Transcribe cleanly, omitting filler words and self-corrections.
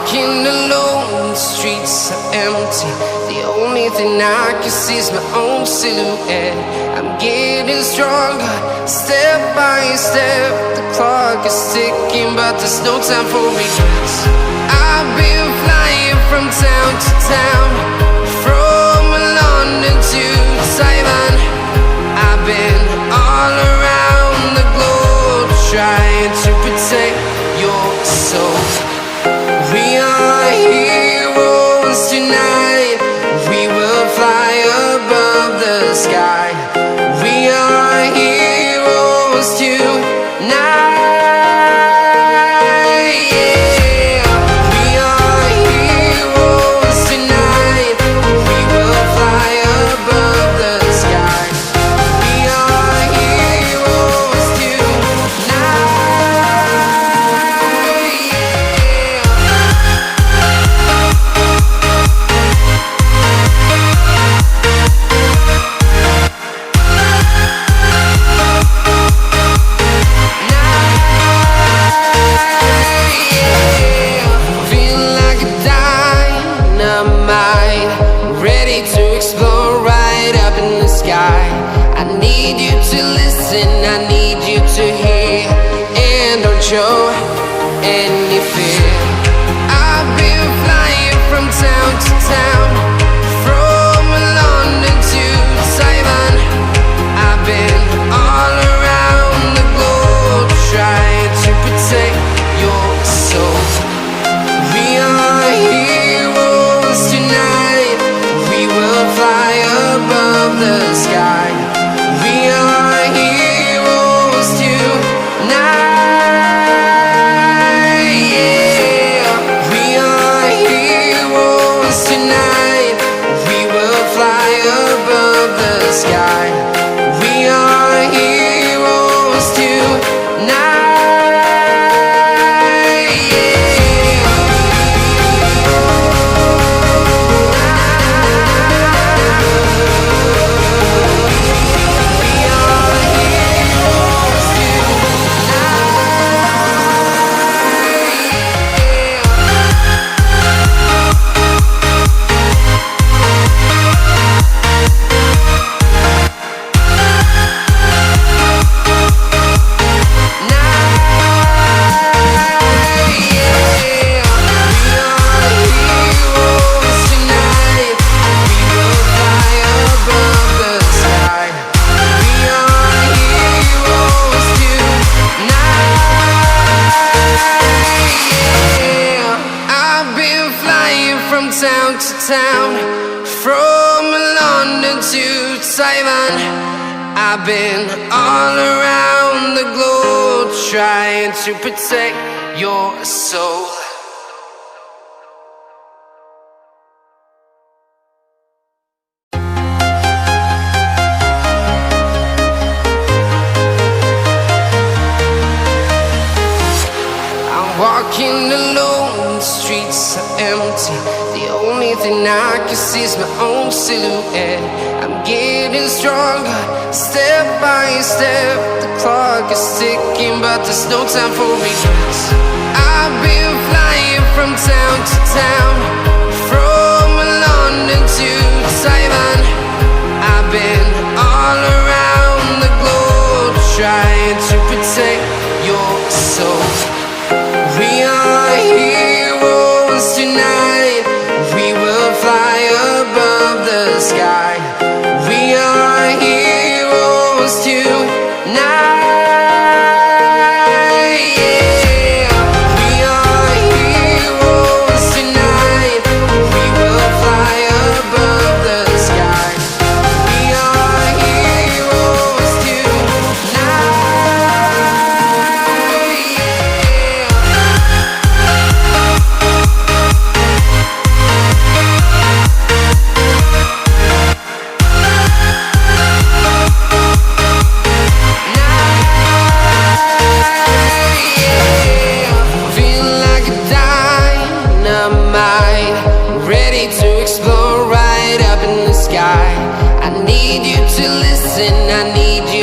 walking alone, the streets are empty. The only thing I can see is my own silhouette. I'm getting stronger, step by step. The clock is ticking, but there's no time for regrets. I've been flying from town to town, from London to Taiwan. I've been all around the globe, trying to protect your soul. We are heroes tonight. We will fly above the sky. We are heroes tonight. Yeah. We are heroes tonight. We will fly above the sky. We are heroes tonight. I need you to listen, I need you to hear, and don't show any fear. I've been flying from town to town, from London to Taiwan. I've been all around the globe, trying to protect your soul. We are heroes tonight. We will fly above the sky. We are heroes tonight. Yeah. We are heroes tonight. We will fly above the sky. We are heroes tonight. Town to town, from London to Taiwan. I've been all around the globe, trying to protect your soul. I'm walking alone, the streets are empty. The only thing I can see is my own silhouette. I'm getting stronger, step by step. The clock is ticking, but there's no time for regrets. I've been flying from town to town, from London to Taiwan. I've been all around the globe, trying to protect your soul. We are heroes tonight. We will fly above the sky. We are heroes tonight. Yeah. We are heroes tonight. We will fly above the sky. We are heroes tonight. I need you to listen, I need you